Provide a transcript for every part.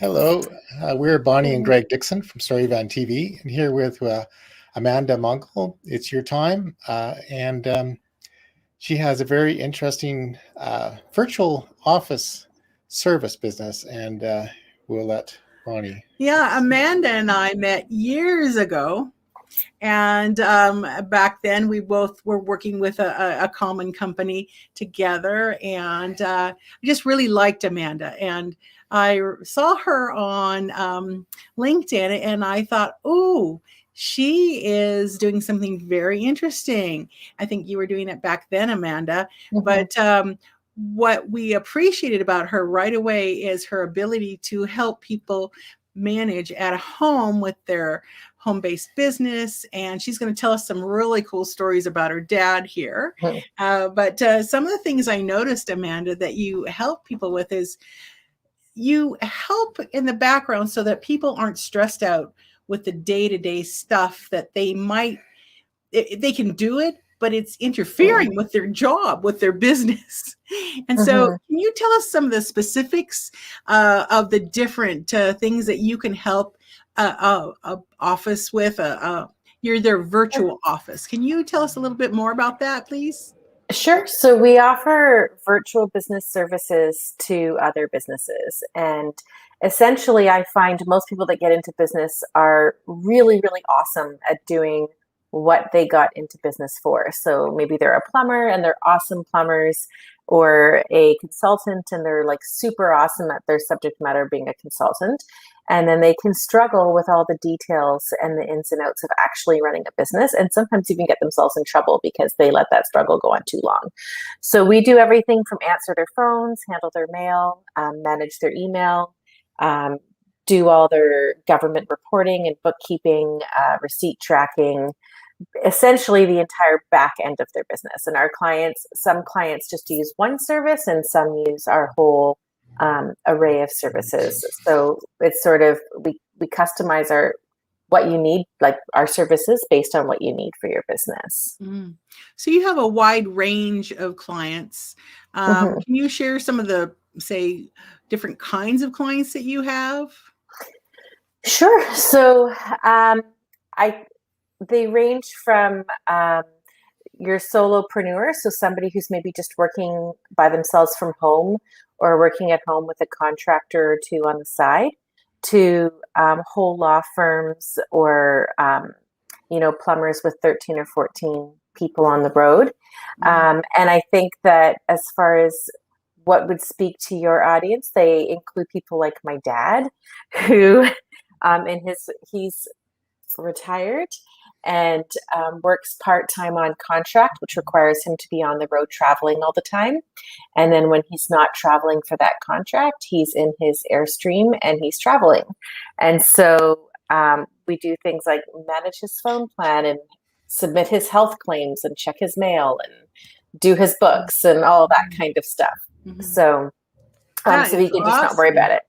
Hello, we're Bonnie and Greg Dixon from Storyvan TV, and here with Amanda Mungal. It's your time, and she has a very interesting virtual office service business, and we'll let Bonnie. Yeah, Amanda and I met years ago. And back then, we both were working with a common company together. And I just really liked Amanda. And I saw her on LinkedIn and I thought, oh, she is doing something very interesting. I think you were doing it back then, Amanda. Mhm. But what we appreciated about her right away is her ability to help people manage at home with their home-based business, and she's going to tell us some really cool stories about her dad here. But some of the things I noticed, Amanda, that you help people with is you help in the background so that people aren't stressed out with the day-to-day stuff that they can do it, but it's interfering with their job, with their business. And so can you tell us some of the specifics of the different things that you can help a office with? You're their virtual office. Can you tell us a little bit more about that, please? Sure. So we offer virtual business services to other businesses. And essentially, I find most people that get into business are really, really awesome at doing what they got into business for. So maybe they're a plumber and they're awesome plumbers, or a consultant and they're like super awesome at their subject matter being a consultant. And then they can struggle with all the details and the ins and outs of actually running a business, and sometimes even get themselves in trouble because they let that struggle go on too long. So we do everything from answer their phones, handle their mail, manage their email, do all their government reporting and bookkeeping, receipt tracking, essentially the entire back end of their business. And our clients, some clients just use one service and some use our whole array of services. So it's sort of, we customize what you need, like our services based on what you need for your business. So you have a wide range of clients. Can you share some of the, say, different kinds of clients that you have? Sure. So they range from your solopreneur, so somebody who's maybe just working by themselves from home or working at home with a contractor or two on the side, to whole law firms or plumbers with 13 or 14 people on the road. And I think that as far as what would speak to your audience, they include people like my dad, who he's retired and works part-time on contract, which requires him to be on the road traveling all the time. And then when he's not traveling for that contract, he's in his Airstream and he's traveling. And so we do things like manage his phone plan and submit his health claims and check his mail and do his books and all that kind of stuff. So he can just not worry about it.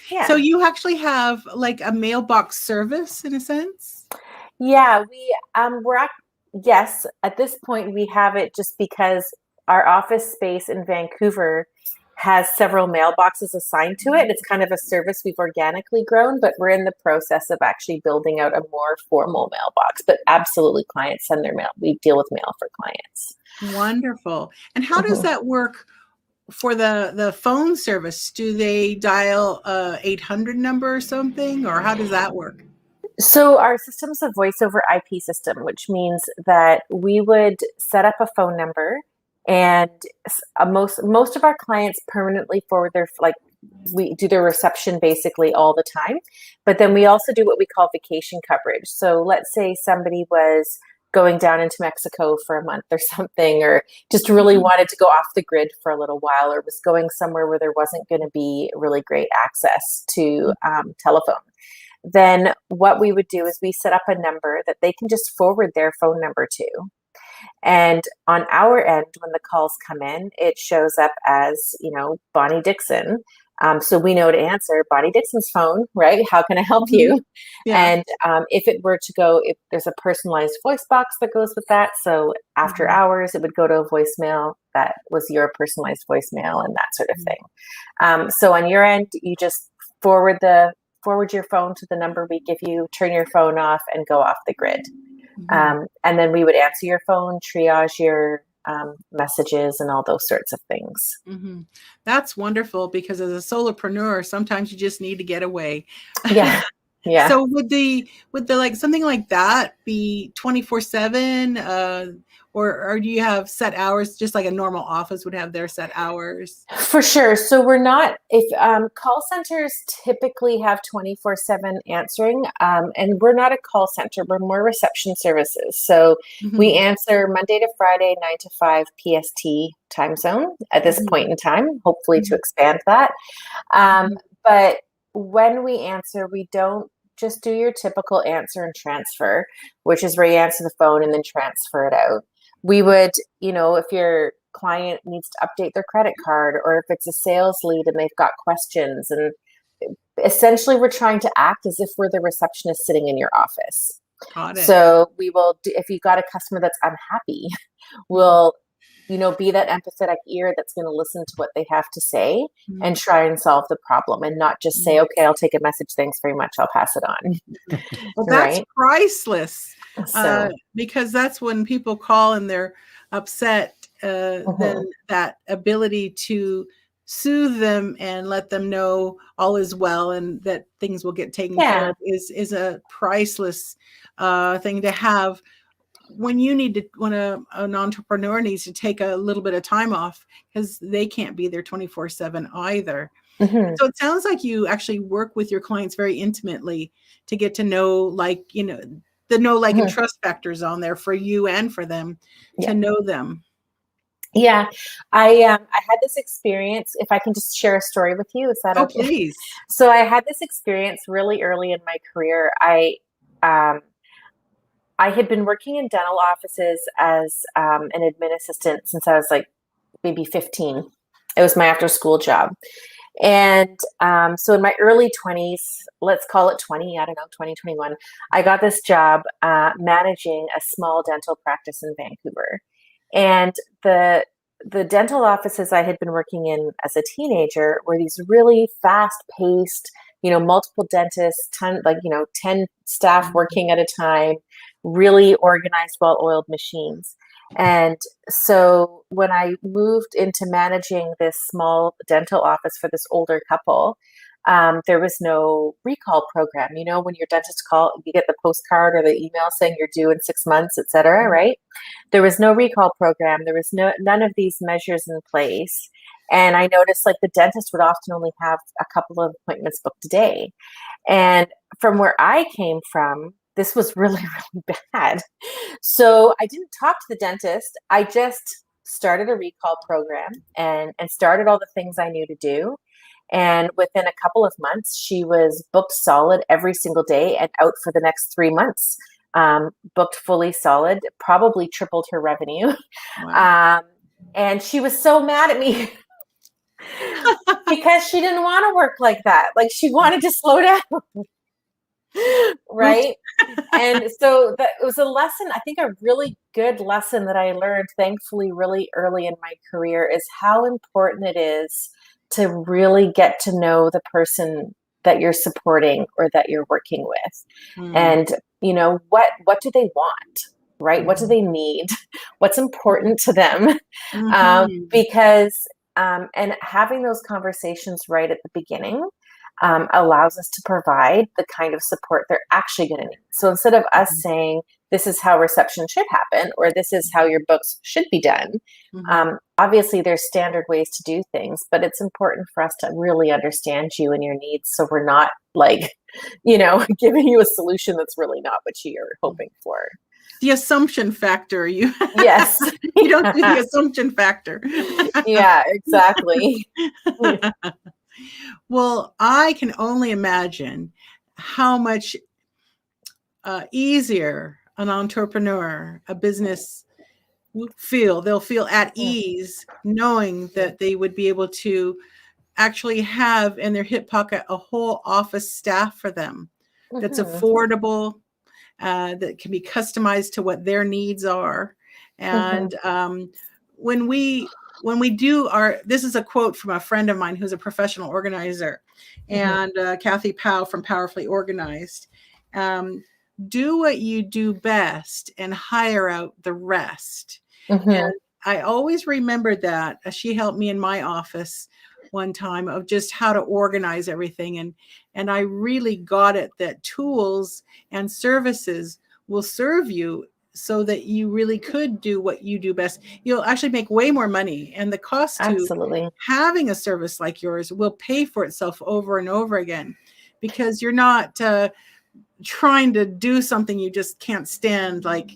Yeah. So you actually have like a mailbox service in a sense? Yeah, yes, at this point we have it just because our office space in Vancouver has several mailboxes assigned to it. It's kind of a service we've organically grown, but we're in the process of actually building out a more formal mailbox. But absolutely, clients send their mail. We deal with mail for clients. Wonderful. And how does that work for the phone service? Do they dial a 800 number or something, or how does that work? So our system's a voice over IP system, which means that we would set up a phone number, and most of our clients permanently forward we do their reception basically all the time. But then we also do what we call vacation coverage. So let's say somebody was going down into Mexico for a month or something, or just really wanted to go off the grid for a little while, or was going somewhere where there wasn't going to be really great access to telephone. Then what we would do is we set up a number that they can just forward their phone number to. And on our end, when the calls come in, it shows up as, Bonnie Dixon. So we know to answer Bonnie Dixon's phone, right? How can I help you? Yeah. And if it were to go, if there's a personalized voice box that goes with that. So after hours, it would go to a voicemail that was your personalized voicemail and that sort of thing. So on your end, you just forward your phone to the number we give you, turn your phone off, and go off the grid. And then we would answer your phone, triage your messages, and all those sorts of things. That's wonderful, because as a solopreneur, sometimes you just need to get away. Yeah. Yeah. So would the like something like that be 24/7, or do you have set hours, just like a normal office would have their set hours? For sure. So we're not, if call centers typically have 24/7 answering, and we're not a call center, we're more reception services. So we answer Monday to Friday, 9 to 5 PST time zone at this point in time, hopefully to expand that. But when we answer, we don't just do your typical answer and transfer, which is where you answer the phone and then transfer it out. We would, if your client needs to update their credit card, or if it's a sales lead and they've got questions, and essentially we're trying to act as if we're the receptionist sitting in your office. Got it. So we will, if you've got a customer that's unhappy, we'll, be that empathetic ear that's going to listen to what they have to say and try and solve the problem, and not just say, okay, I'll take a message. Thanks very much. I'll pass it on. Well, that's priceless. So, because that's when people call and they're upset, then that ability to soothe them and let them know all is well and that things will get taken care of is a priceless thing to have. When an entrepreneur needs to take a little bit of time off, because they can't be there 24/7 either. So it sounds like you actually work with your clients very intimately to get to know, the and trust factors on there for you and for them to know them. Yeah, I had this experience. If I can just share a story with you, is that okay? Please. So I had this experience really early in my career. I had been working in dental offices as an admin assistant since I was like maybe 15. It was my after school job. And so in my early 20s, let's call it 20, 2021, I got this job managing a small dental practice in Vancouver. And the dental offices I had been working in as a teenager were these really fast-paced, multiple dentists, 10 staff working at a time, really organized, well-oiled machines. And so when I moved into managing this small dental office for this older couple, there was no recall program. When your dentist call, you get the postcard or the email saying you're due in 6 months, et cetera, right? There was no recall program. There was none of these measures in place. And I noticed the dentist would often only have a couple of appointments booked a day. And from where I came from, this was really, really bad. So I didn't talk to the dentist. I just started a recall program and started all the things I knew to do. And within a couple of months, she was booked solid every single day and out for the next 3 months. Booked fully solid, probably tripled her revenue. Wow. And she was so mad at me because she didn't want to work like that. She wanted to slow down. Right. And so it was a lesson, I think a really good lesson that I learned, thankfully, really early in my career, is how important it is to really get to know the person that you're supporting or that you're working with. And, what do they want? Right? What do they need? What's important to them? Because, and having those conversations right at the beginning allows us to provide the kind of support they're actually going to need. So instead of us saying, this is how reception should happen, or this is how your books should be done, obviously there's standard ways to do things, but it's important for us to really understand you and your needs, so we're not giving you a solution that's really not what you're hoping for. The assumption factor. Yes. You don't do the assumption factor. Yeah, exactly. Well, I can only imagine how much easier an entrepreneur, a business will feel. They'll feel at ease knowing that they would be able to actually have in their hip pocket a whole office staff for them that's affordable, that can be customized to what their needs are. And when we when we do this is a quote from a friend of mine who's a professional organizer, and Kathy Powell from Powerfully Organized. Do what you do best and hire out the rest. And I always remembered that. She helped me in my office one time of just how to organize everything. And I really got it that tools and services will serve you so that you really could do what you do best. You'll actually make way more money, and the cost to having a service like yours will pay for itself over and over again, because you're not trying to do something you just can't stand, like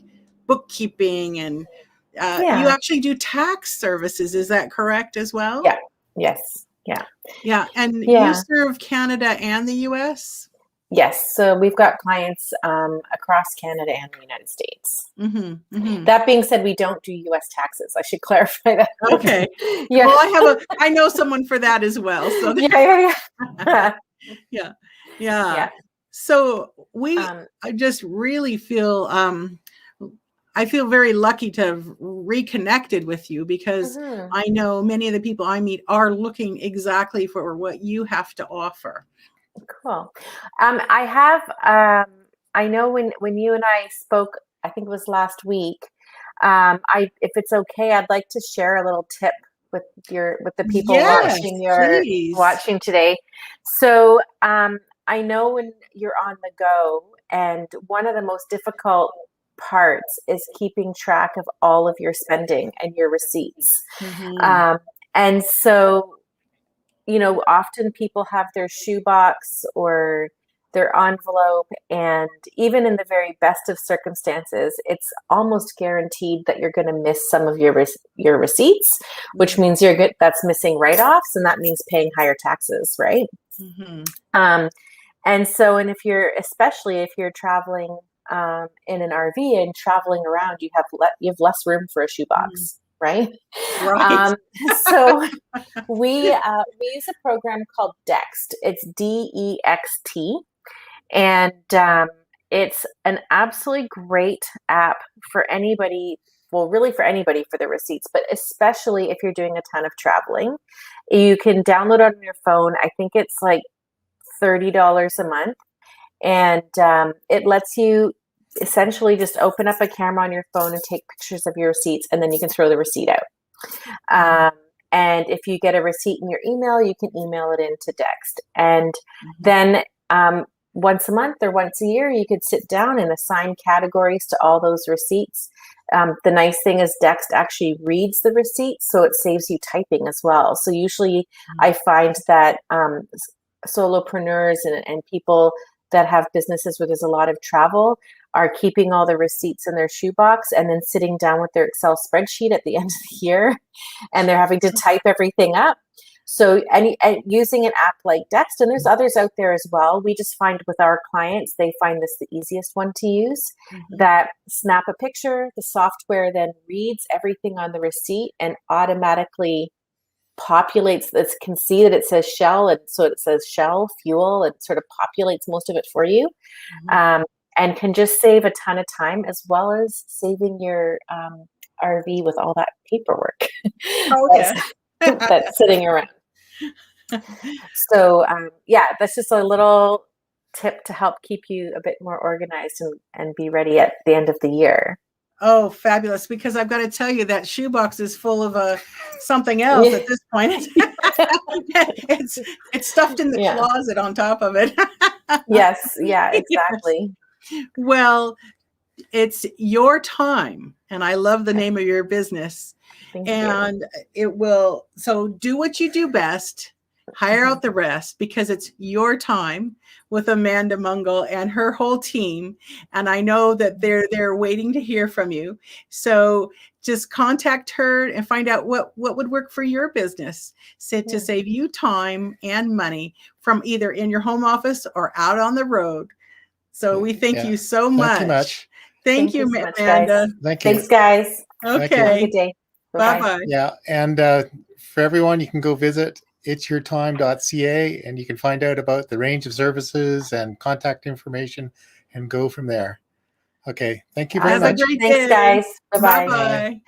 bookkeeping, and you actually do tax services. Is that correct as well? Yeah. Yes. Yeah. Yeah. And you serve Canada and the US? Yes. So we've got clients across Canada and the United States. That being said, we don't do US taxes. I should clarify that. Okay. Yeah. Well, I know someone for that as well. So yeah. So I just really feel I feel very lucky to have reconnected with you, because I know many of the people I meet are looking exactly for what you have to offer. Cool. I have, I know when you and I spoke, I think it was last week, if it's okay, I'd like to share a little tip with the people watching today. So, I know when you're on the go, and one of the most difficult parts is keeping track of all of your spending and your receipts. And so, often people have their shoebox or their envelope, and even in the very best of circumstances, it's almost guaranteed that you're going to miss some of your receipts, which means that's missing write-offs, and that means paying higher taxes, right? And so, especially if you're traveling in an RV and traveling around, you have less room for a shoebox. Right. So we use a program called Dext. It's DEXT, and it's an absolutely great app for anybody. Well, really for anybody for the receipts, but especially if you're doing a ton of traveling. You can download it on your phone. I think it's like $30 a month, and it lets you essentially just open up a camera on your phone and take pictures of your receipts, and then you can throw the receipt out. And if you get a receipt in your email, you can email it into Dext. And then once a month or once a year, you could sit down and assign categories to all those receipts. The nice thing is Dext actually reads the receipts, so it saves you typing as well. So usually I find that solopreneurs and people that have businesses where there's a lot of travel are keeping all the receipts in their shoebox and then sitting down with their Excel spreadsheet at the end of the year, and they're having to type everything up. So using an app like Dext, and there's others out there as well, we just find with our clients, they find this the easiest one to use, that snap a picture, the software then reads everything on the receipt and automatically populates. It can see that it says Shell, and so it says Shell fuel, and sort of populates most of it for you, and can just save a ton of time, as well as saving your RV with all that paperwork that's sitting around. So that's just a little tip to help keep you a bit more organized and be ready at the end of the year. Oh, fabulous. Because I've got to tell you that shoebox is full of something else at this point. It's stuffed in the closet on top of it. Yes. Yeah, exactly. Well, it's your time. And I love the name of your business. Thank you. So do what you do best. Hire out the rest, because it's your time with Amanda Mungal and her whole team. And I know that they're waiting to hear from you. So just contact her and find out what would work for your business to save you time and money from either in your home office or out on the road. So we thank you so much. Thank you much. Thank you, so much, Amanda. guys. Thank you. Thanks, guys. Okay. Have a good day. Bye-bye. Yeah. And for everyone, you can go visit itsyourtime.ca, and you can find out about the range of services and contact information and go from there. Okay. Thank you very much. Have a great day. Thanks, guys. Bye-bye. Bye-bye.